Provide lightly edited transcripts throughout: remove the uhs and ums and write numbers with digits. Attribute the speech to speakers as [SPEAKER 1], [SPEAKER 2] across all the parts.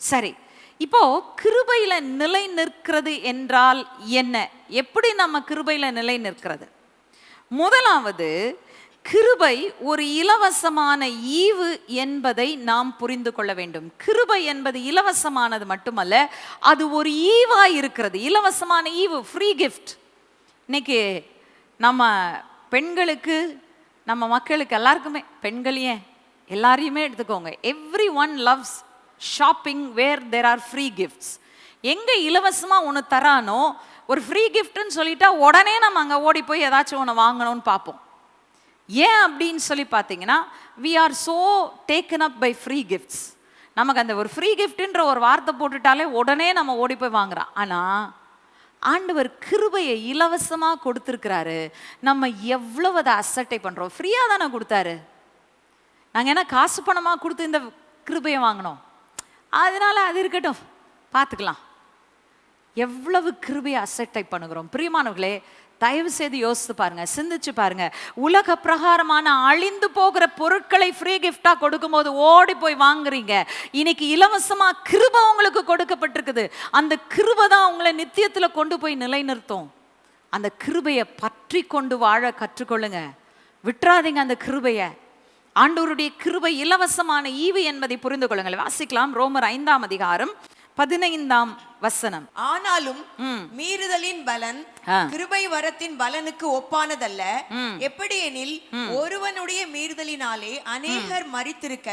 [SPEAKER 1] சரி, இப்போ கிருபையில நிலை நிற்கிறது என்றால் என்ன? எப்படி நம்ம கிருபையில நிலை நிற்கிறது? முதலாவது, கிருபை ஒரு இலவசமான ஈவு என்பதை நாம் புரிந்து கொள்ள வேண்டும். கிருபை என்பது இலவசமானது மட்டுமல்ல, அது ஒரு ஈவாய் இருக்கிறது. இலவசமான ஈவு, ஃப்ரீ கிஃப்ட். இன்னைக்கு நம்ம பெண்களுக்கு, நம்ம மக்களுக்கு எல்லாருக்குமே, பெண்கள் ஏன் எல்லாரையுமே எடுத்துக்கோங்க, everyone loves shopping where there are free gifts. எங்கே இலவசமாக ஒன்று தரானோ, ஒரு ஃப்ரீ கிஃப்ட்னு சொல்லிட்டா உடனே நம்ம அங்கே ஓடி போய் ஏதாச்சும் ஒன்று வாங்கணும்னு பார்ப்போம். ஏன் அப்படின்னு சொல்லி பார்த்தீங்கன்னா, we are so taken up by free gifts. நமக்கு அந்த ஒரு ஃப்ரீ கிஃப்ட்ன்ற ஒரு வார்த்தை போட்டுட்டாலே உடனே நம்ம ஓடி போய் வாங்குறோம். ஆனால் ஆண்டவர் கிருபையை இலவசமாக கொடுத்துருக்கிறாரு. நம்ம எவ்வளவு அதை அசட்டை பண்ணுறோம். ஃப்ரீயாக தானே கொடுத்தாரு. நாங்கள் என்ன காசு பணமாக கொடுத்து இந்த கிருபையை வாங்கினோம்? அதனால அது இருக்கட்டும், பார்த்துக்கலாம். எவ்வளவு கிருபையை அசட்டை பண்ணுகிறோம். பிரியமானவர்களே, தயவு செய்து யோசித்து பாருங்க, சிந்திச்சு பாருங்க. உலக பிரகாரமான அழிந்து போகிற பொருட்களை ஃப்ரீ கிஃப்டா கொடுக்கும் போது ஓடி போய் வாங்குறீங்க. இன்னைக்கு இலவசமா கிருபை உங்களுக்கு கொடுக்கப்பட்டிருக்குது. அந்த கிருபை தான் உங்களை நித்தியத்துல கொண்டு போய் நிலைநிறுத்தும். அந்த கிருபையை பற்றி கொண்டு வாழ கற்றுக்கொள்ளுங்க. விட்டுறாதீங்க அந்த கிருபையை. ஆண்டவருடைய கிருபை இலவசமான ஈவு என்பதை புரிந்து கொள்ளுங்கள். வாசிக்கலாம், ரோமர் 5ஆம் அதிகாரம் 15ஆம் வசனம்.
[SPEAKER 2] ஆனாலும் மீறுதலின் பலன் கிருபை வரத்தின் பலனுக்கு ஒப்பானதல்ல. எப்படியெனில் ஒருவனுடைய மீறுதலினாலே அநேகர் மரித்திருக்க,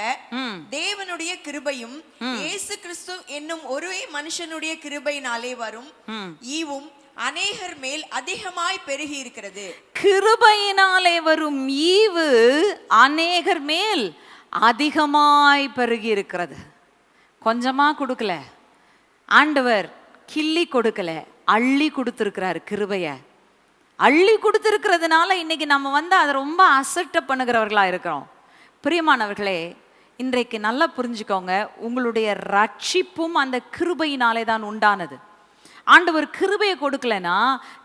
[SPEAKER 2] தேவனுடைய கிருபையும் இயேசு கிறிஸ்து என்னும் ஒரே மனுஷனுடைய கிருபையினாலே வரும் ஈவும் அநேகர் மேல் அதிகமாய் பெருகி இருக்கிறது.
[SPEAKER 1] கிருபையினாலே வரும் ஈவு அநேகர் மேல் அதிகமாய் பெருகி இருக்கிறது. கொஞ்சமா கொடுக்கல ஆண்டவர், கிள்ளி கொடுக்கல, அள்ளி கொடுத்துருக்கிறார். கிருபைய அள்ளி கொடுத்துருக்கிறதுனால இன்னைக்கு நம்ம அதை ரொம்ப அசட்டை பண்ணுகிறவர்களா இருக்கிறோம். பிரியமானவர்களே, இன்றைக்கு நல்லா புரிஞ்சுக்கோங்க, உங்களுடைய ரட்சிப்பும் அந்த கிருபையினாலே தான் உண்டானது. ஆண்டவர் கிருபையை கொடுக்கலனா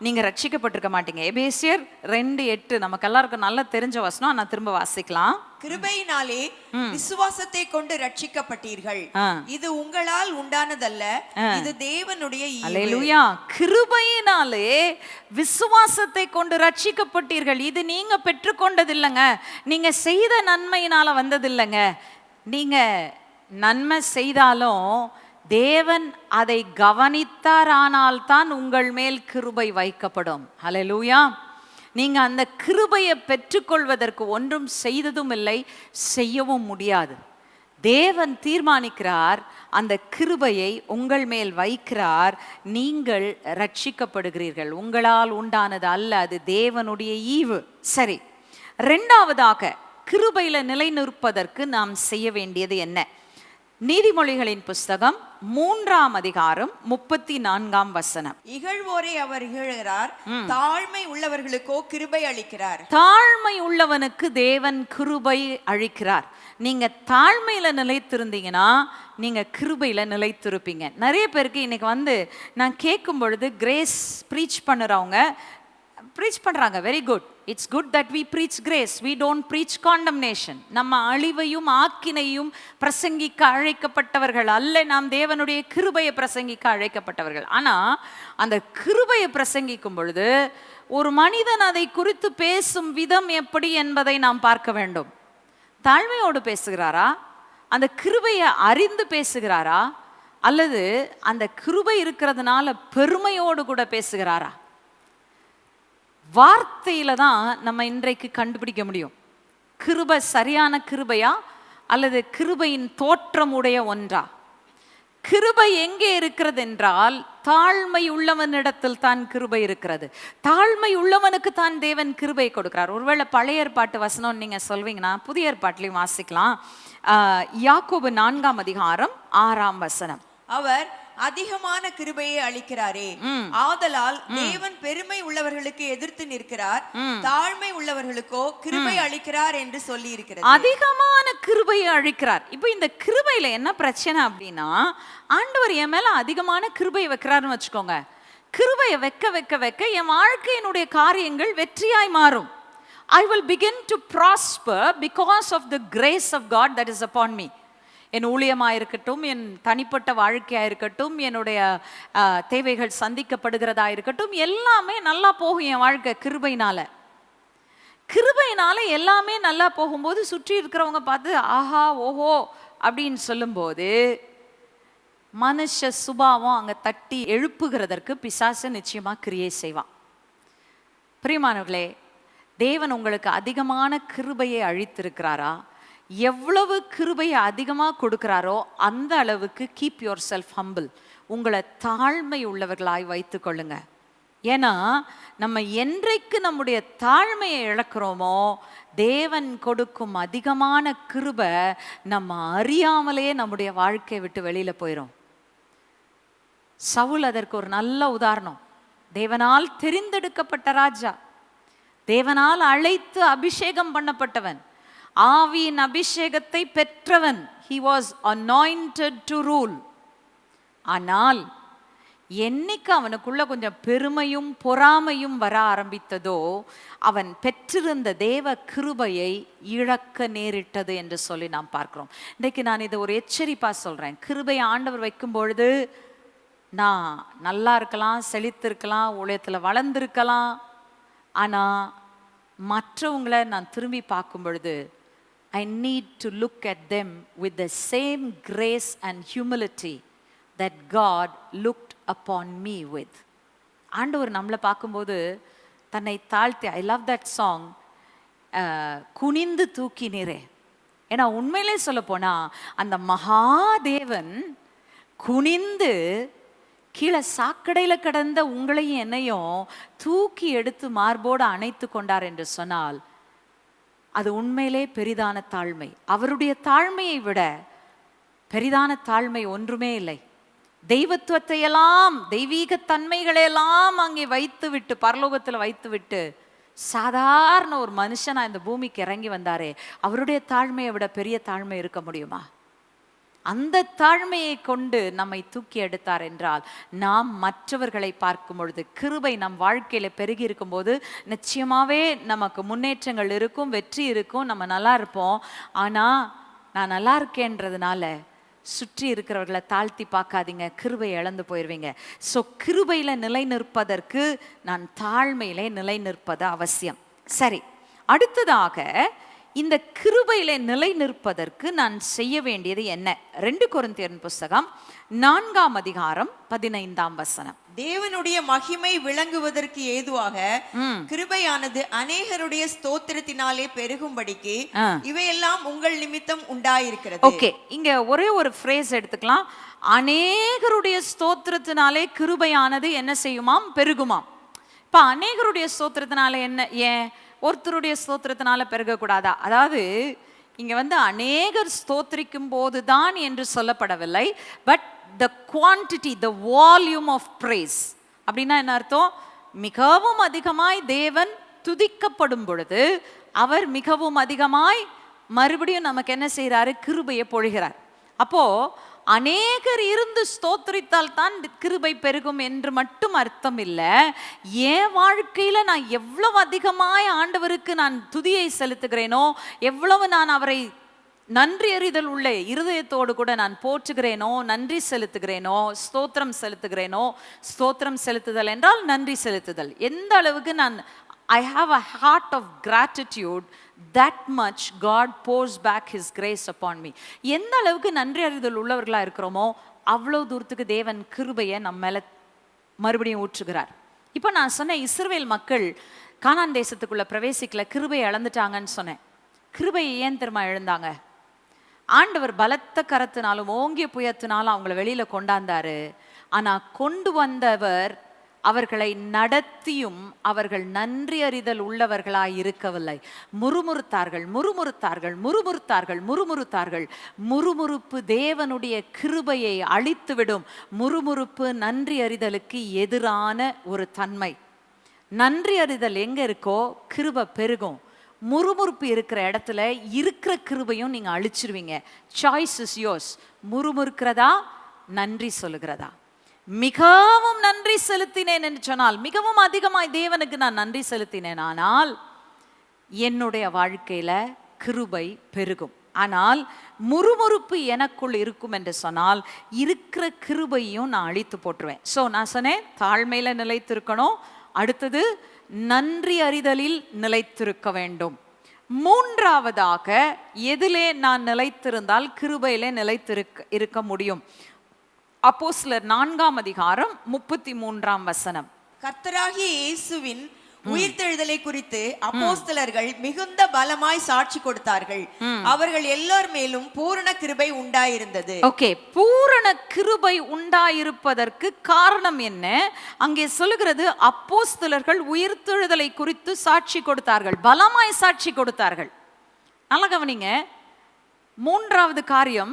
[SPEAKER 1] நீங்க ரட்சிக்கப்பட்டிருக்க மாட்டீங்க. எபேசியர் 2:8 நமக்கு எல்லாருக்கும் நல்லா தெரிஞ்ச வசனம். நான் திரும்ப வாசிக்கலாம்.
[SPEAKER 2] கிருபையினாலே விசுவாசத்தை கொண்டு ரட்சிக்கப்பட்டீர்கள், இது உங்களால் உண்டானதல்ல, இது தேவனுடைய ஈவு.
[SPEAKER 1] அல்லேலூயா. கிருபையினாலே விசுவாசத்தை கொண்டு ரட்சிக்கப்பட்டீர்கள். இது நீங்க பெற்றுக்கொண்டது இல்லைங்க, நீங்க செய்த நன்மையினால வந்தது இல்லைங்க. நீங்க நன்மை செய்தாலும் தேவன் அதை கவனித்தாரானால் தான் உங்கள் மேல் கிருபை வைக்கப்படும். அல்லேலூயா. நீங்க அந்த கிருபையை பெற்றுக்கொள்வதற்கு ஒன்றும் செய்ததும் இல்லை, செய்யவும் முடியாது. தேவன் தீர்மானிக்கிறார், அந்த கிருபையை உங்கள் மேல் வைக்கிறார், நீங்கள் ரட்சிக்கப்படுகிறீர்கள். உங்களால் உண்டானது அல்ல, அது தேவனுடைய ஈவு. சரி, இரண்டாவதாக கிருபையில நிலை நிற்பதற்கு நாம் செய்ய வேண்டியது என்ன? நீதிமொழிகளின் புஸ்தகம் 3ஆம் அதிகாரம் 34ஆம் வசனம்.
[SPEAKER 2] இகழ்வோரை அவர் இகழ்கிறார், தாழ்மை உள்ளவர்களுக்கோ கிருபை அளிக்கிறார்.
[SPEAKER 1] தாழ்மை உள்ளவனுக்கு தேவன் கிருபை அளிக்கிறார். நீங்க தாழ்மையில நிலைத்திருந்தீங்கன்னா நீங்க கிருபையில நிலைத்திருப்பீங்க. நிறைய பேருக்கு இன்னைக்கு நான் கேட்கும் பொழுது, கிரேஸ் ப்ரீச் பண்ணுறவங்க ப்ரீச் பண்ணுறாங்க, very good, it's good that we preach grace, we don't preach condemnation. நம்ம அழிவையும் ஆக்கினையும் பிரசங்கிக்க அழைக்கப்பட்டவர்கள் அல்ல, நாம் தேவனுடைய கிருபையை பிரசங்கிக்க அழைக்கப்பட்டவர்கள். ஆனால் அந்த கிருபையை பிரசங்கிக்கும் பொழுது ஒரு மனிதன் அதை குறித்து பேசும் விதம் எப்படி என்பதை நாம் பார்க்க வேண்டும். தாழ்மையோடு பேசுகிறாரா, அந்த கிருபையை அறிந்து பேசுகிறாரா, அல்லது அந்த கிருபை இருக்கிறதுனால பெருமையோடு கூட பேசுகிறாரா? வார்த்தையில தான் நம்ம இன்றைக்கு கண்டுபிடிக்க முடியும், கிருபை சரியான கிருபையா அல்லது கிருபையின் தோற்றம் உடைய ஒன்றா. கிருபை எங்கே இருக்கிறது என்றால், தாழ்மை உள்ளவனிடத்தில் தான் கிருபை இருக்கிறது. தாழ்மை உள்ளவனுக்கு தான் தேவன் கிருபை கொடுக்கிறார். ஒருவேளை பழைய ஏற்பாட்டு வசனம் நீங்க சொல்வீங்கன்னா புதிய ஏற்பாட்டிலையும் வாசிக்கலாம். யாக்கோபு 4ஆம் அதிகாரம் 6ஆம் வசனம்.
[SPEAKER 2] அவர் அதிகமான கிருபையை அளிக்கிறாரே, ஆதலால் தேவன் பெருமை உள்ளவர்களுக்கு எதிர்த்து நிற்கிறார், தாழ்மை உள்ளவர்களுக்கோ கிருபை அளிக்கிறார் என்று சொல்லி இருக்கிறது.
[SPEAKER 1] அதிகமான கிருபையை அளிக்கிறார். இப்போ இந்த கிருபையில என்ன பிரச்சனை அப்படின்னா, ஆண்டவர் என் மேல அதிகமான கிருபையை வைக்கிறாருன்னு வச்சுக்கோங்க. கிருபையை வைக்க வைக்க வைக்க என் வாழ்க்கையினுடைய காரியங்கள் வெற்றியாய் மாறும். I will begin to prosper because of the grace of God that is upon me. என் ஊழியமாக இருக்கட்டும், என் தனிப்பட்ட வாழ்க்கையாக இருக்கட்டும், என்னுடைய தேவைகள் சந்திக்கப்படுகிறதா இருக்கட்டும், எல்லாமே நல்லா போகும் என் வாழ்க்கை கிருபையினால. கிருபையினால எல்லாமே நல்லா போகும்போது சுற்றி இருக்கிறவங்க பார்த்து ஆஹா ஓஹோ அப்படின்னு சொல்லும்போது மனுஷ சுபாவம் அங்கே தட்டி எழுப்புகிறதற்கு பிசாசு நிச்சயமாக கிரியை செய்வான். பிரியமானவர்களே, தேவன் உங்களுக்கு அதிகமான கிருபையை அழித்திருக்கிறாரா? எவ்வளவு கிருபையை அதிகமாக கொடுக்கிறாரோ அந்த அளவுக்கு கீப் யுவர் செல்ஃப் ஹம்பிள், உங்களை தாழ்மை உள்ளவர்களாய் வைத்து கொள்ளுங்க. ஏன்னா நம்ம என்றைக்கு நம்முடைய தாழ்மையை இழக்கிறோமோ தேவன் கொடுக்கும் அதிகமான கிருபை நம்ம அறியாமலே நம்முடைய வாழ்க்கையை விட்டு வெளியில போயிடும். சவுல் அதற்கு ஒரு நல்ல உதாரணம். தேவனால் தெரிந்தெடுக்கப்பட்ட ராஜா, தேவனால் அழைத்து அபிஷேகம் பண்ணப்பட்டவன், ஆவியின் அபிஷேகத்தை பெற்றவன். he was anointed to rule. ஆனால் என்னைக்கு அவனுக்குள்ள கொஞ்சம் பெருமையும் பொறாமையும் வர ஆரம்பித்ததோ அவன் பெற்றிருந்த தேவ கிருபையை இழக்க நேரிட்டது என்று சொல்லி நாம் பார்க்கிறோம். இன்றைக்கு நான் இதை ஒரு எச்சரிப்பா சொல்றேன். கிருபையை ஆண்டவர் வைக்கும் பொழுது நான் நல்லா இருக்கலாம், செழித்திருக்கலாம், ஊழியத்தில் வளர்ந்திருக்கலாம், ஆனால் மற்றவங்களை நான் திரும்பி பார்க்கும் பொழுது I need to look at them with the same grace and humility that God looked upon me with. ஆண்டவர் நம்மளை பார்க்கும்போது தன்னை தாழ்த்தி, I love that song, குனிந்து தூக்கினீரே. ஏன்னா உண்மையிலே சொல்ல போனா அந்த மகாதேவன் குனிந்து கீழே சாக்கடையில் கிடந்த உங்களையும் என்னையும் தூக்கி எடுத்து மார்போடு அணைத்து கொண்டார் என்று சொன்னால் அது உண்மையிலே பெரிதான தாழ்மை. அவருடைய தாழ்மையை விட பெரிதான தாழ்மை ஒன்றுமே இல்லை. தெய்வத்துவத்தை எல்லாம், தெய்வீக தன்மைகளையெல்லாம் அங்கே வைத்து விட்டு, பரலோகத்தில் வைத்து விட்டு சாதாரண ஒரு மனுஷனா இந்த பூமிக்கு இறங்கி வந்தாரே, அவருடைய தாழ்மையை விட பெரிய தாழ்மை இருக்க முடியுமா? அந்த தாழ்மையை கொண்டு நம்மை தூக்கி எடுத்தார் என்றால் நாம் மற்றவர்களை பார்க்கும் பொழுது கிருபை நம் வாழ்க்கையில பெருகி இருக்கும் போது நிச்சயமாவே நமக்கு முன்னேற்றங்கள் இருக்கும், வெற்றி இருக்கும், நம்ம நல்லா இருப்போம். ஆனா நான் நல்லா இருக்கேன்றதுனால சுற்றி இருக்கிறவர்களை தாழ்த்தி பார்க்காதீங்க, கிருபை இழந்து போயிடுவீங்க. ஸோ கிருபையில நிலை நிற்பதற்கு நான் தாழ்மையிலே நிலை நிற்பது அவசியம். சரி, அடுத்ததாக இந்த கிருபையிலே நிலை நிற்பதற்கு நான் செய்ய வேண்டியது என்ன? 2 கொரிந்தியர் புஸ்தகம் 4ஆம் அதிகாரம் 15ஆம் வசனம்.
[SPEAKER 2] தேவனுடைய மகிமை விளங்குவதற்கு ஏதுவாக கிருபையானது அநேகருடைய ஸ்தோத்திரத்தினாலே பெருகும்படிக்கு இவையெல்லாம் உங்கள் நிமித்தம் உண்டாயிருக்கிறது.
[SPEAKER 1] ஓகே, இங்க ஒரே ஒரு ஃப்ரேஸ் எடுத்துக்கலாம். அநேகருடைய ஸ்தோத்திரத்தினாலே கிருபையானது என்ன செய்யுமாம்? பெருகுமாம். இப்ப அநேகருடைய ஸ்தோத்திரத்தினால என்ன, ஏன் ஒருத்தருடைய ஸ்தோத்திரத்தினால பெருகக்கூடாதா? அதாவது இங்க அநேகர் ஸ்தோத்திரிக்கும் போதுதான் என்று சொல்லப்படவில்லை. But the quantity, the volume of praise அப்படின்னா என்ன அர்த்தம்? மிகவும் அதிகமாய் தேவன் துதிக்கப்படும் பொழுது அவர் மிகவும் அதிகமாய் மறுபடியும் நமக்கு என்ன செய்யறாரு? கிருபையை பொழிகிறார். அப்போ அநேகர் இருந்து ஸ்தோத்திரித்தால் தான் கிருபை பெருகும் என்று மட்டும் அர்த்தம் இல்லை. என் வாழ்க்கையில நான் எவ்வளவு அதிகமாய் ஆண்டவருக்கு நான் துதியை செலுத்துகிறேனோ, எவ்வளவு நான் அவரை நன்றி அறிதல் உள்ள இருதயத்தோடு கூட நான் போற்றுகிறேனோ, நன்றி செலுத்துகிறேனோ, ஸ்தோத்திரம் செலுத்துகிறேனோ. ஸ்தோத்திரம் செலுத்துதல் என்றால் நன்றி செலுத்துதல். எந்த அளவுக்கு நான் I have a heart of gratitude, that much God pours back His grace upon me. எந்த அளவுக்கு நன்றி அறிதல் உள்ளவர்களா இருக்கிறோமோ அவ்வளவு தூரத்துக்கு தேவன் கிருபையை நம்ம மேல மறுபடியும் ஊற்றுகிறார். இப்போ நான் சொன்னேன், இஸ்ரவேல் மக்கள் கானான் தேசத்துக்குள்ள பிரவேசிக்கல, கிருபையை இழந்துட்டாங்கன்னு சொன்னேன். கிருபையை ஏன் திரும்ப இழந்தாங்க? ஆண்டவர் பலத்த கரத்தினாலும் ஓங்கிய புயத்தினாலும் அவங்கள வெளியில கொண்டாந்தாரு. ஆனா கொண்டு வந்தவர் அவர்களை நடத்தியும் அவர்கள் நன்றி அறிதல் உள்ளவர்களாய் இருக்கவில்லை. முறுமுறுத்தார்கள், முறுமுறுத்தார்கள், முறுமுறுத்தார்கள், முறுமுறுத்தார்கள். முறுமுறுப்பு தேவனுடைய கிருபையை அழித்துவிடும். முறுமுறுப்பு நன்றி அறிதலுக்கு எதிரான ஒரு தன்மை. நன்றி அறிதல் எங்க இருக்கோ கிருபை பெருகும். முறுமுறுப்பு இருக்கிற இடத்துல இருக்கிற கிருபையும் நீங்க அழிச்சிருவீங்க. Choice is yours. முறுமுறுக்கிறதா, நன்றி சொல்லுகிறதா? மிகவும் நன்றி செலுத்தினேன் என்று சொன்னால், மிகவும் அதிகமாய் தேவனுக்கு நான் நன்றி செலுத்தினேன், ஆனால் என்னுடைய வாழ்க்கையில கிருபை பெருகும். ஆனால் முறுமுறுப்பு எனக்குள் இருக்கும் என்று சொன்னால் இருக்கிற கிருபையும் நான் அழித்து போட்டுருவேன். ஸோ நான் சொன்னேன், தாழ்மையில நிலைத்திருக்கணும். அடுத்தது நன்றி அறிதலில் நிலைத்திருக்க வேண்டும். மூன்றாவதாக எதிலே நான் நிலைத்திருந்தால் கிருபையிலே நிலைத்திருக்க முடியும்? அப்போஸ்தலர் 4:33
[SPEAKER 2] கர்த்தராகிய இயேசுவின் உயிர்த்தெழுதலை குறித்து அப்போஸ்தலர்கள் மிகுந்த பலமாய் சாட்சி கொடுத்தார்கள். அவர்கள் எல்லார் மேலும் பூரண கிருபை உண்டாயிருந்தது.
[SPEAKER 1] ஓகே, பூரண கிருபை உண்டாயிருப்பதற்கு காரணம் என்ன? அங்கே சொல்லுகிறது, அப்போஸ்தலர்கள் உயிர்த்தெழுதலை குறித்து சாட்சி கொடுத்தார்கள், பலமாய் சாட்சி கொடுத்தார்கள். நல்லா கவனிங்க. மூன்றாவது காரியம்,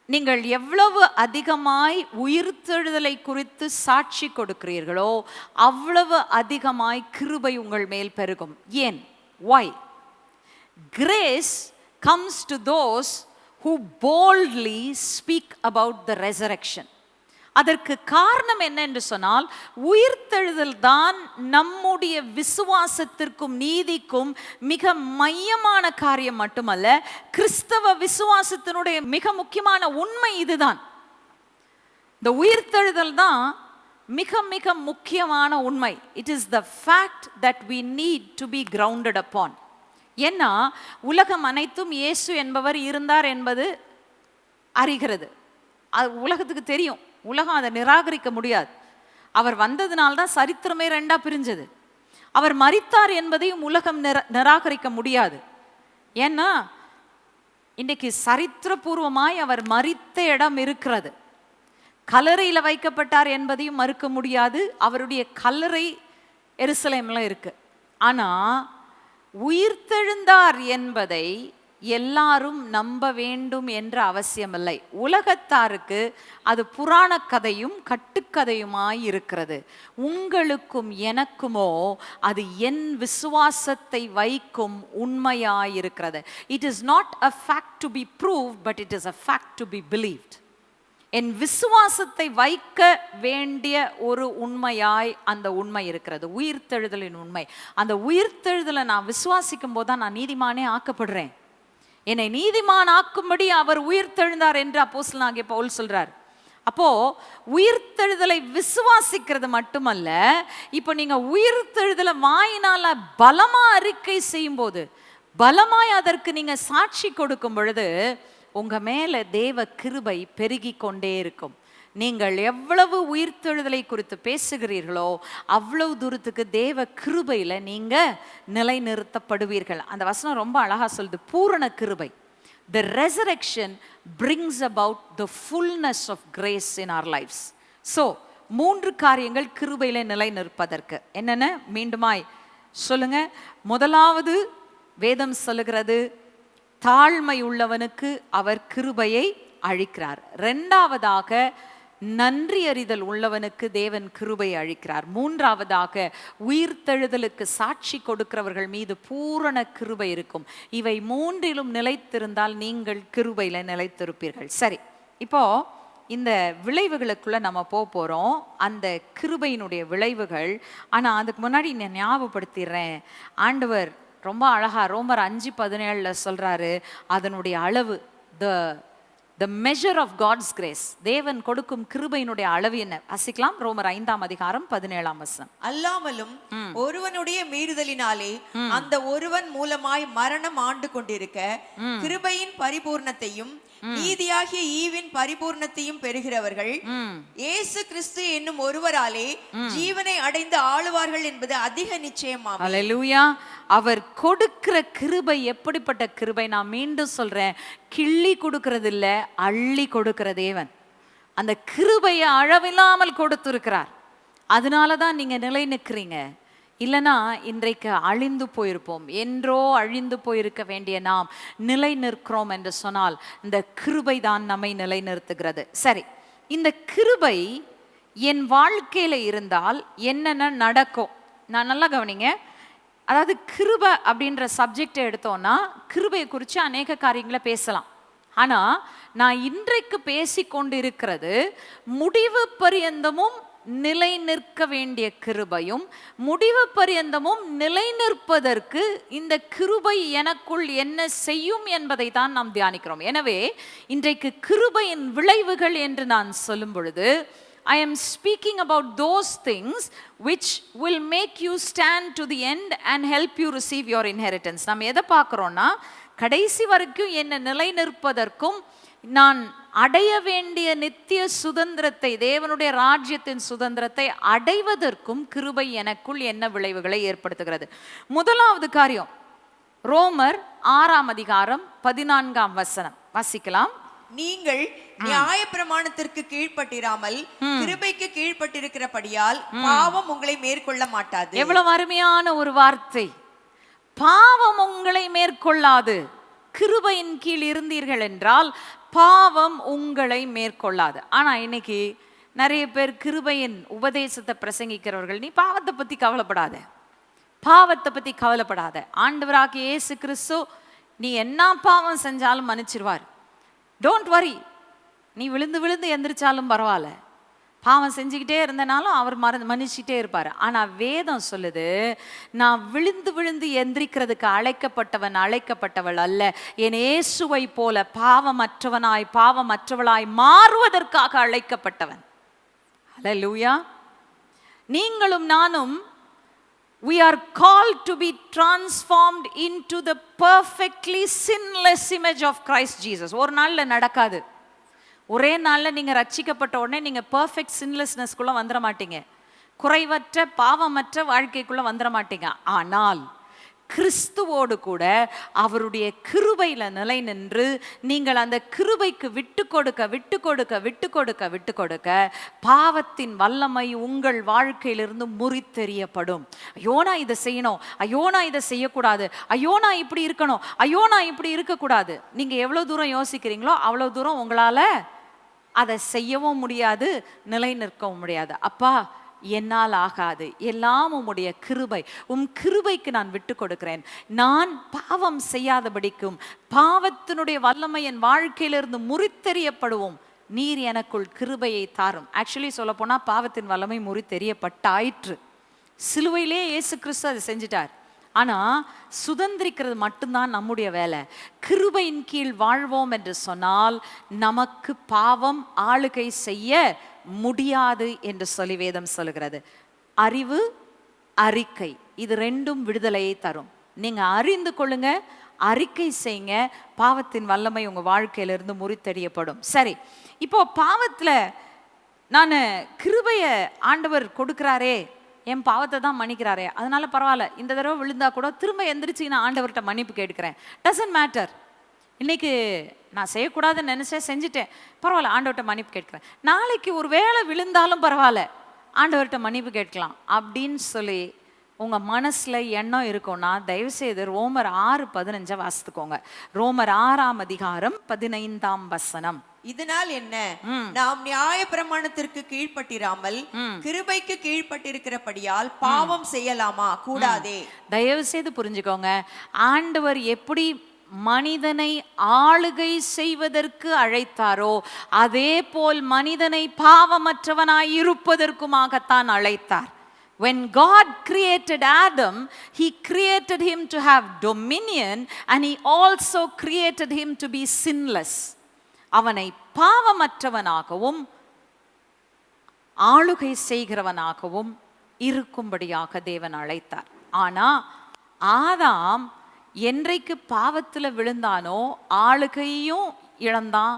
[SPEAKER 1] நீங்கள் எவ்வளவு அதிகமாய் உயிர்த்தெழுதலை குறித்து சாட்சி கொடுக்கிறீர்களோ அவ்வளவு அதிகமாய் கிருபை உங்கள் மேல் பெருகும். ஏன்? why? Grace comes to those who boldly speak about the resurrection. அதற்கு காரணம் என்ன என்று சொன்னால், உயிர்த்தெழுதல் தான் நம்முடைய விசுவாசத்திற்கும் நீதிக்கும் மிக மையமான காரியம் மட்டுமல்ல, கிறிஸ்தவ விசுவாசத்தினுடைய மிக முக்கியமான உண்மை இதுதான். இந்த உயிர்த்தெழுதல் தான் மிக மிக முக்கியமான உண்மை. It is the fact that we need to be grounded upon. ஏன்னா உலகம் அனைத்தும் இயேசு என்பவர் இருந்தார் என்பது அறிகிறது. அது உலகத்துக்கு தெரியும். உலகம் அதை நிராகரிக்க முடியாது. அவர் வந்ததுனால்தான் சரித்திரமே ரெண்டா பிரிஞ்சது. அவர் மரித்தார் என்பதையும் உலகம் நிராகரிக்க முடியாது. ஏன்னா இன்னைக்கு சரித்திரபூர்வமாய் அவர் மரித்த இடம் இருக்கிறது. கல்லறையில வைக்கப்பட்டார் என்பதையும் மறுக்க முடியாது. அவருடைய கல்லறை எருசலேம்ல இருக்கு. ஆனா உயிர்த்தெழுந்தார் என்பதை எல்லாரும் நம்ப வேண்டும் என்ற அவசியமில்லை. உலகத்தாருக்கு அது புராண கதையும் கட்டுக்கதையுமாய் இருக்கிறது. உங்களுக்கும் எனக்குமோ அது என் விசுவாசத்தை வைக்கும் உண்மையாயிருக்கிறது. It is not a fact to be proved, but it is a fact to be believed. என் விசுவாசத்தை வைக்க வேண்டிய ஒரு உண்மையாய் அந்த உண்மை இருக்கிறது, உயிர்த்தெழுதலின் உண்மை. அந்த உயிர்த்தெழுதலை நான் விசுவாசிக்கும் போது தான் நான் நீதிமானே ஆக்கப்படுறேன். என்னை நீதிமான் ஆக்கும்படி அவர் உயிர்த்தெழுந்தார் என்று அப்போஸ்தலனாகிய பவுல் சொல்றார். அப்போ உயிர்த்தெழுதலை விசுவாசிக்கிறது மட்டுமல்ல, இப்போ நீங்க உயிர்த்தெழுதலை வாயினால பலமா அறிக்கை செய்யும் போது, பலமாய் அதற்கு நீங்க சாட்சி கொடுக்கும் பொழுது உங்க மேல தேவ கிருபை பெருகி கொண்டே இருக்கும். நீங்கள் எவ்வளவு உயிர்த்தெழுதலை குறித்து பேசுகிறீர்களோ அவ்வளவு தூரத்துக்கு தேவ கிருபையில நீங்க நிலைநிறுத்தப்படுவீர்கள். அந்த வசனம் ரொம்ப அழகா சொல்லுது, பூரண கிருபை. The resurrection brings about the fullness of grace in our lives. So 3 காரியங்கள் கிருபையில நிலைநிற்பதற்கு என்னென்ன? மீண்டுமாய் சொல்லுங்க. முதலாவது, வேதம் சொல்லுகிறது, தாழ்மை உள்ளவனுக்கு அவர் கிருபையை அழிக்கிறார். இரண்டாவதாக, நன்றி அறிதல் உள்ளவனுக்கு தேவன் கிருபை அழிக்கிறார். மூன்றாவதாக, உயிர்த்தெழுதலுக்கு சாட்சி கொடுக்கிறவர்கள் மீது பூரண கிருபை இருக்கும். இவை மூன்றிலும் நிலைத்திருந்தால் நீங்கள் கிருபையில நிலைத்திருப்பீர்கள். சரி, இப்போ இந்த விளைவுகளுக்குள்ள நம்ம போறோம், அந்த கிருபையினுடைய விளைவுகள். ஆனா அதுக்கு முன்னாடி நான் ஞாபகப்படுத்திடுறேன், ஆண்டவர் ரொம்ப அழகா ரோமர் 5:17 சொல்றாரு, அதனுடைய அளவு, the measure of God's grace, தேவன் கொடுக்கும் கிருபையினுடைய அளவு என்ன? வாசிக்கலாம். ரோமர் 5:17.
[SPEAKER 2] அல்லாமலும் ஒருவனுடைய மீறுதலினாலே அந்த ஒருவன் மூலமாய் மரணம் ஆண்டு கொண்டிருக்க கிருபையின் பரிபூர்ணத்தையும் நீதியாகிய ஈவின் பரிபூர்ணத்தையும் பெறுகிறவர்கள் இயேசு கிறிஸ்து என்னும் ஒருவராலே ஜீவனை அடைந்து ஆளுவார்கள் என்பது அதிக நிச்சயமாம்.
[SPEAKER 1] அல்லேலூயா. அவர் கொடுக்கிற கிருபை எப்படிப்பட்ட கிருபை? நான் மீண்டும் சொல்றேன், கிள்ளி கொடுக்கிறது இல்ல, அள்ளி கொடுக்கிற தேவன். அந்த கிருபையை அளவில்லாமல் கொடுத்திருக்கிறார். அதனாலதான் நீங்க நிலை நிற்கிறீங்க. இல்லைனா இன்றைக்கு அழிந்து போயிருப்போம். என்றோ அழிந்து போயிருக்க வேண்டிய நாம் நிலை நிற்கிறோம் என்று சொன்னால் இந்த கிருபை தான் நம்மை நிலை நிறுத்துகிறது. சரி, இந்த கிருபை என் வாழ்க்கையில இருந்தால் என்னென்ன நடக்கும்? நான் நல்லா கவனிங்க. அதாவது கிருபை அப்படின்ற சப்ஜெக்டை எடுத்தோம்னா கிருபையை குறித்து அநேக காரியங்களை பேசலாம். ஆனா நான் இன்றைக்கு பேசிக்கொண்டு இருக்கிறது முடிவு பரியந்தமும் நிலை நிற்க வேண்டிய கிருபையும் முடிவு பரியந்தமும் நிலை நிற்பதற்கு இந்த கிருபை எனக்குள் என்ன செய்யும் என்பதை தான் நாம் தியானிக்கிறோம். எனவே இன்றைக்கு கிருபையின் விளைவுகள் என்று நான் சொல்லும் பொழுது I am speaking about those things which will make you stand to the end and help you receive your inheritance. நாம் எதை பார்க்கிறோம்னா, கடைசி வரைக்கும் என்ன நிலை நிற்பதற்கும் நான் அடைய வேண்டிய நித்திய சுதந்திரத்தை, தேவனுடைய ராஜ்யத்தின் சுதந்திரத்தை அடைவதற்கும் கிருபை எனக்குள் என்ன விளைவுகளை ஏற்படுத்துகிறது. முதலாவது காரியம் ரோமர் 6:14 வாசிக்கலாம்.
[SPEAKER 2] நீங்கள் நியாயப்பிரமாணத்திற்கு கீழ்ப்பட்டிராமல் கிருபைக்கு கீழ்ப்பட்டிருக்கிறபடியால் பாவம் உங்களை மேற்கொள்ள மாட்டாது.
[SPEAKER 1] எவ்வளவு அருமையான ஒரு வார்த்தை! பாவம் உங்களை மேற்கொள்ளாது. கிருபையின் கீழ் இருந்தீர்கள் என்றால் பாவம் உங்களை மேற்கொள்ளாது. ஆனா இன்னைக்கு நிறைய பேர் கிருபையின் உபதேசத்தை பிரசங்கிக்கிறவர்கள், நீ பாவத்தை பத்தி கவலைப்படாத, பாவத்தை பத்தி கவலைப்படாத, ஆண்டவராகிய இயேசு கிறிஸ்து நீ என்ன பாவம் செஞ்சாலும் மன்னிச்சிருவார், டோன்ட் வரி, நீ விழுந்து விழுந்து எந்திரிச்சாலும் பரவாயில்ல, பாவம் செஞ்சுக்கிட்டே இருந்தனாலும் அவர் மன்னிச்சுட்டே இருப்பார். ஆனால் வேதம் சொல்லுது, நான் விழுந்து விழுந்து எந்திரிக்கிறதுக்கு அழைக்கப்பட்டவள் அல்ல, என் இயேசுவை போல பாவமற்றவளாய் மாறுவதற்காக அழைக்கப்பட்டவன். ஹல்லேலூயா. நீங்களும் நானும் we are called to be transformed into the perfectly sinless image of Christ Jesus. ஒரு நாள்ல நடக்காது. ஒரே நாள்ல நீங்க ரட்சிக்கப்பட்ட உடனே நீங்க பெர்ஃபெக்ட் சின்லெஸ்னஸ்க்குள்ள வந்துட மாட்டீங்க, குறைவற்ற பாவமற்ற வாழ்க்கைக்குள்ள வந்துட மாட்டீங்க. ஆனால் கிறிஸ்துவோடு கூட அவருடைய கிருபையில நிலை நின்று நீங்கள் அந்த கிருபைக்கு விட்டு கொடுக்க பாவத்தின் வல்லமை உங்கள் வாழ்க்கையிலிருந்து முறித்தெறியப்படும். ஐயோ நான் இதை செய்யணும், ஐயோ நான் இதை செய்யக்கூடாது, ஐயோ நான் இப்படி இருக்கணும், ஐயோ நான் இப்படி இருக்கக்கூடாது. நீங்க எவ்வளவு தூரம் யோசிக்கிறீங்களோ அவ்வளவு தூரம் உங்களால அதை செய்யவும் முடியாது, நிலை நிற்கவும் முடியாது. அப்பா என்னால் ஆகாது, எல்லாம் உம்முடைய கிருபை, கிருபைக்கு நான் விட்டு கொடுக்கிறேன். நான் பாவம் செய்யாதபடிக்கும் பாவத்தினுடைய வல்லமை என் வாழ்க்கையிலிருந்து முறித்தெறியப்படுவோம். நீர் எனக்குள் கிருபையை தாரும். ஆக்சுவலி சொல்ல போனா பாவத்தின் வல்லமை முறித்தெறியப்பட்டாயிற்று. சிலுவையிலே இயேசு கிறிஸ்து அதை செஞ்சிட்டார். ஆனா சுதந்திரிக்கிறது மட்டும்தான் நம்முடைய வேலை. கிருபையின் கீழ் வாழ்வோம் என்று சொன்னால் நமக்கு பாவம் ஆளுகை செய்ய முடியாது என்று சொல்லி வேதம் சொல்லுகிறது. அறிவு, அறிக்கை, இது ரெண்டும் விடுதலையை தரும். நீங்க அறிந்து கொள்ளுங்க, அறிக்கை செய்யுங்க, பாவத்தின் வல்லமை உங்க வாழ்க்கையிலிருந்து முறித்தெறியப்படும். சரி, இப்போ பாவத்துல நான் கிருபைய ஆண்டவர் கொடுக்கிறாரே, என் பாவத்தை தான் மன்னிக்கிறாரே, அதனால பரவாயில்ல, இந்த தடவை விழுந்தா கூட திரும்ப எந்திரிச்சு நான் ஆண்டவர்கிட்ட மன்னிப்பு கேட்கிறேன். டசன்ட் மேட்டர், இன்னைக்கு நான் செய்யக்கூடாதுன்னு நினைச்சேன், செஞ்சுட்டேன், பரவாயில்ல, ஆண்டவர்கிட்ட மன்னிப்பு கேட்கிறேன். நாளைக்கு ஒரு வேளை விழுந்தாலும் பரவாயில்ல, ஆண்டவர்கிட்ட மன்னிப்பு கேட்கலாம் அப்படின்னு சொல்லி உங்க மனசுல எண்ணம் இருக்கும்னா தயவு செய்து ரோமர் 6:15 வாசித்துக்கோங்க. ரோமர் 6:15.
[SPEAKER 2] இதனால் என்ன, நாம் நியாய பிரமாணத்திற்கு கீழ்ப்பட்டிராமல் கிருபைக்கு கீழ்ப்பட்டிருக்கிறபடியால் பாவம் செய்யலாமா? கூடாதே. தயவு
[SPEAKER 1] செய்து புரிஞ்சுக்கோங்க, ஆண்டவர் எப்படி மனிதனை ஆளுகை செய்வதற்கு அழைத்தாரோ அதே போல் மனிதனை பாவமற்றவனாய் இருப்பதற்குமாகத்தான் அழைத்தார். When God created Adam, he created him to have dominion and he also created him to be sinless. அவனை பாவமற்றவனாகவும் ஆளுகை செய்கிறவனாகவும் இருக்கும்படியாக தேவன் அழைத்தார். ஆனா ஆதாம் என்றைக்கு பாவத்துல விழுந்தானோ ஆளுகையும் இழந்தான்,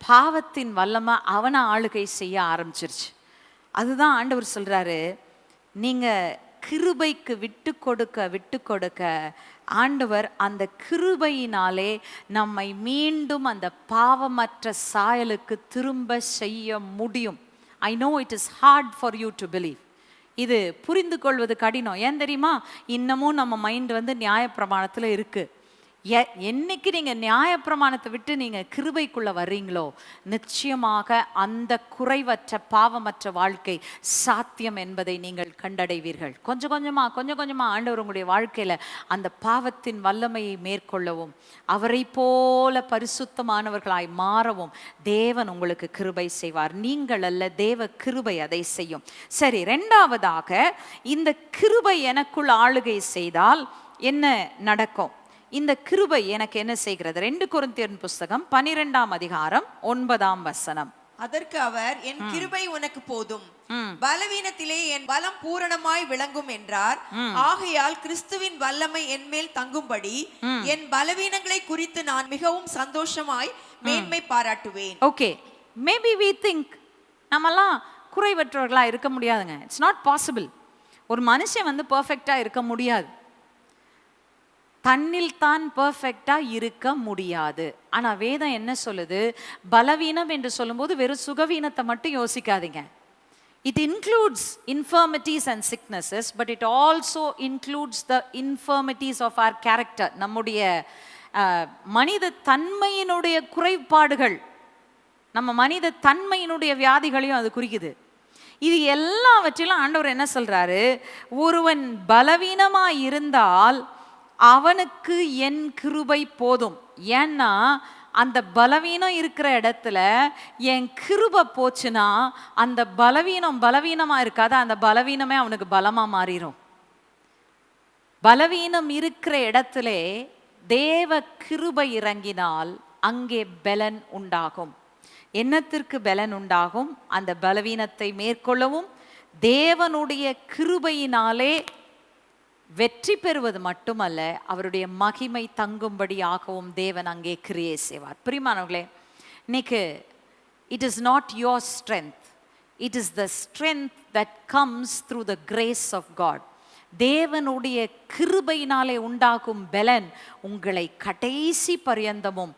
[SPEAKER 1] பாவத்தின் வல்லமை அவனை ஆளுகை செய்ய ஆரம்பிச்சிருச்சு. அதுதான் ஆண்டவர் சொல்றாரு, நீங்க கிருபைக்கு விட்டு கொடுக்க ஆண்டவர் அந்த கிருபையினாலே நம்மை மீண்டும் அந்த பாவமற்ற சாயலுக்கு திரும்ப செய்ய முடியும். I know it is hard for you to believe. இது புரிந்து கொள்வது கடினம். ஏன் தெரியுமா? இன்னமும் நம்ம மைண்ட் நியாயப்பிரமாணத்தில் இருக்கு. என்னைக்கு நீங்க நியாயப்பிரமாணத்தை விட்டு நீங்க கிருபைக்குள்ள வர்றீங்களோ நிச்சயமாக அந்த குறைவற்ற பாவமற்ற வாழ்க்கை சாத்தியம் என்பதை நீங்கள் கண்டடைவீர்கள். கொஞ்சம் கொஞ்சமா ஆண்டவர் உங்களுடைய வாழ்க்கையில அந்த பாவத்தின் வல்லமையை மேற்கொள்ளவும் அவரை போல பரிசுத்தமானவர்களாய் மாறவும் தேவன் உங்களுக்கு கிருபை செய்வார். நீங்கள் அல்ல, தேவ கிருபை அதை செய்யும். சரி, இரண்டாவதாக இந்த கிருபை எனக்குள் ஆளுகை செய்தால் என்ன நடக்கும்? இந்த கிருபை எனக்கு என்ன செய்கிறது? 2 கொரிந்தியர் புஸ்தகம் 12ஆம் அதிகாரம் 9ஆம் வசனம்.
[SPEAKER 2] அதற்கு அவர், என் கிருபை உனக்கு போதும், பலவீனத்திலே என் பலம் பூரணமாய் விளங்கும் என்றார். ஆகையால் கிறிஸ்துவின் வல்லமை என் மேல் தங்கும்படி என் பலவீனங்களை குறித்து நான் மிகவும் சந்தோஷமாய் மேன்மை பாராட்டுவேன்.
[SPEAKER 1] ஓகே, மேபி we think நம்மலாம் குறைவற்றவர்களா இருக்க முடியாதுங்க. It's not possible. ஒரு மனுஷன் பெர்ஃபெக்டா இருக்க முடியாது. தன்னில் தான் பெர்ஃபெக்டா இருக்க முடியாது. ஆனா வேதம் என்ன சொல்லுது? பலவீனம் என்று சொல்லும்போது வெறும் சுகவீனத்தை மட்டும் யோசிக்காதீங்க. It includes infirmities and sicknesses, but it also includes the infirmities of our character. நம்முடைய மனித தன்மையினுடைய குறைபாடுகள், நம்ம மனித தன்மையினுடைய வியாதிகளையும் அது குறிக்குது. இது எல்லாவற்றிலும் ஆண்டவர் என்ன சொல்றாரு? ஒருவன் பலவீனமா இருந்தால் அவனுக்கு என் கிருபை போதும். ஏன்னா அந்த பலவீனம் இருக்கிற இடத்துல என் கிருபை போச்சுன்னா அந்த பலவீனமா இருக்காது, அந்த பலவீனமே அவனுக்கு பலமா மாறிடும். பலவீனம் இருக்கிற இடத்துல தேவ கிருபை இறங்கினால் அங்கே பலன் உண்டாகும். என்னத்திற்கு பலன் உண்டாகும்? அந்த பலவீனத்தை மேற்கொள்ளவும் தேவனுடைய கிருபையினாலே வெற்றி பெறுவது மட்டுமல்ல, அவருடைய மகிமை தங்கும்படி ஆகவும் தேவன் அங்கே கிரியை செய்வார். பிரியமானவர்களே, இன்னைக்கு it is not your strength, it is the strength that comes through the grace of God. தேவனுடைய கிருபையினாலே உண்டாகும் பலன் உங்களை கடைசி பரியந்தமும்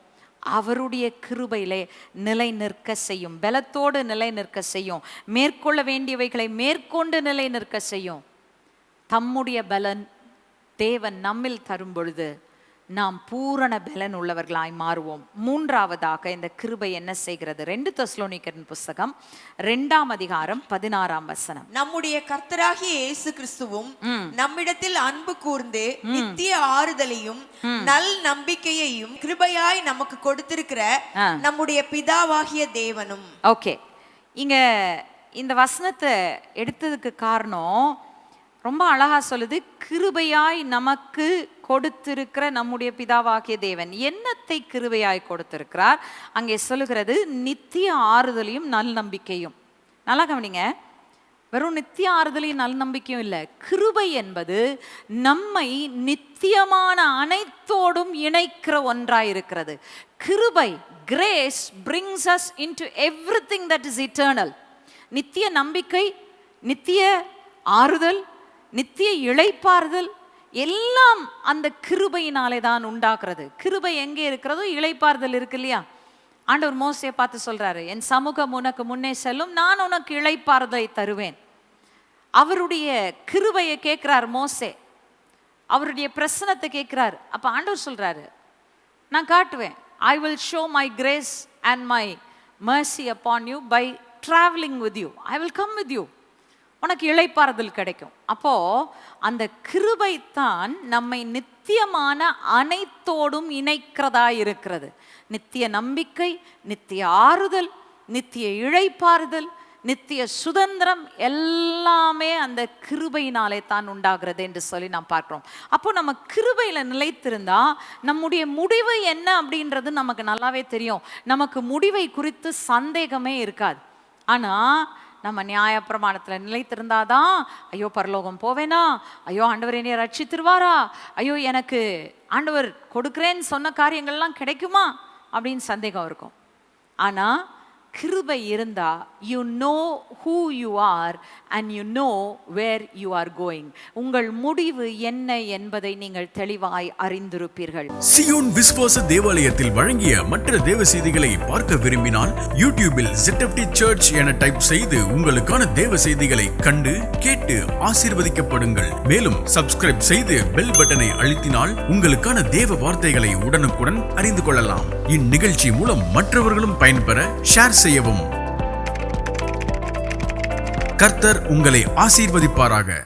[SPEAKER 1] அவருடைய கிருபையிலே நிலை நிற்க செய்யும், பலத்தோடு நிலை நிற்க செய்யும், மேற்கொள்ள வேண்டியவைகளை மேற்கொண்டு நிலை நிற்க செய்யும். தம்முடைய பலன் தேவன் நம்மில் தரும் பொழுது நாம் பூரண பலன் உள்ளவர்களாய் மாறுவோம். மூன்றாவதாக இந்த கிருபை என்ன செய்கிறது? 2 தெசலோனிக்கர் புஸ்தகம் 2ஆம் அதிகாரம் 16ஆம் வசனம்.
[SPEAKER 2] நம்முடைய கர்த்தராகிய இயேசு கிறிஸ்துவும் நம்மிடத்தில் அன்பு கூர்ந்து நித்திய ஆறுதலையும் நல் நம்பிக்கையையும் கிருபையாய் நமக்கு கொடுத்திருக்கிற நம்முடைய பிதாவாகிய தேவனும்.
[SPEAKER 1] ஓகே, இங்க இந்த வசனத்தை எடுத்ததுக்கு காரணம் ரொம்ப அழகா சொல்லுது. கிருபையாய் நமக்கு கொடுத்திருக்கிற நம்முடைய பிதாவாகிய தேவன் என்னத்தை கிருபையாய் கொடுத்திருக்கிறார்? அங்கே சொல்லுகிறது நித்திய ஆறுதலையும் நல் நம்பிக்கையும். நல்லா கவனிங்க, வெறும் நித்திய ஆறுதலையும் நல் நம்பிக்கையும் இல்லை, கிருபை என்பது நம்மை நித்தியமான அனைத்தோடும் இணைக்கிற ஒன்றாய் இருக்கிறது. கிருபை, grace brings us into everything that is eternal. நித்திய நம்பிக்கை, நித்திய ஆறுதல், நித்திய இளைப்பாறுதல் எல்லாம் அந்த கிருபையினாலே தான் உண்டாக்குறது. கிருபை எங்கே இருக்கிறதோ இளைப்பாறுதல் இருக்கு இல்லையா? ஆண்டவர் மோசேயை பார்த்து சொல்றாரு, என் சமூகம் உனக்கு முன்னே செல்லும், நான் உனக்கு இளைப்பாறுதலை தருவேன். அவருடைய கிருபையை கேட்கிறார் மோசே, அவருடைய பிரசனத்தை கேட்கிறார். அப்ப ஆண்டவர் சொல்றாரு, நான் காட்டுவேன், I will show my grace and my mercy upon you by traveling with you. I will come with you. உனக்கு இளைப்பாறுதல் கிடைக்கும். அப்போ அந்த கிருபை தான் நம்மை நித்தியமான அனைத்தோடும் இணைக்கிறதா இருக்கிறது. நித்திய நம்பிக்கை, நித்திய ஆறுதல், நித்திய இளைப்பாறுதல், நித்திய சுதந்திரம் எல்லாமே அந்த கிருபையினாலே தான் உண்டாகிறது என்று சொல்லி நாம் பார்க்கிறோம். அப்போ நம்ம கிருபையில நிலைத்திருந்தா நம்முடைய முடிவு என்ன அப்படின்றது நமக்கு நல்லாவே தெரியும். நமக்கு முடிவை குறித்து சந்தேகமே இருக்காது. ஆனா நம்ம நியாயப்பிரமாணத்துல நிலைத்திருந்தாதான், ஐயோ பரலோகம் போவேனா, ஐயோ ஆண்டவர் என்னைய ரட்சித்திருவாரா, ஐயோ எனக்கு ஆண்டவர் கொடுக்குறேன்னு சொன்ன காரியங்கள்லாம் கிடைக்குமா அப்படின்னு சந்தேகம் இருக்கும். ஆனா கிருபை இருந்தா you know who you are and you know where you are going. உங்கள் முடிவு என்ன என்பதை நீங்கள் தெளிவாய் அறிந்திருப்பீர்கள்.
[SPEAKER 3] சியோன் விசுவாச தேவாலயத்தில் வழங்கிய மற்ற தேவ செய்திகளை பார்க்க விரும்பினால் யூடியூபில் ZFT சர்ச் என டைப் செய்து உங்களுக்கான தேவ செய்திகளை கண்டு கேட்டு ஆசீர்வதிக்கப்படுங்கள். மேலும் சப்ஸ்கிரைப் செய்து பெல் பட்டனை அழுத்தினால் உங்களுக்கான தேவ வார்த்தைகளை உடனுக்குடன் அறிந்து கொள்ளலாம். இந்நிகழ்ச்சி மூலம் மற்றவர்களும் பயன்பெற ஷேர் செய்யவும். கர்த்தர் உங்களை ஆசீர்வதிப்பாராக.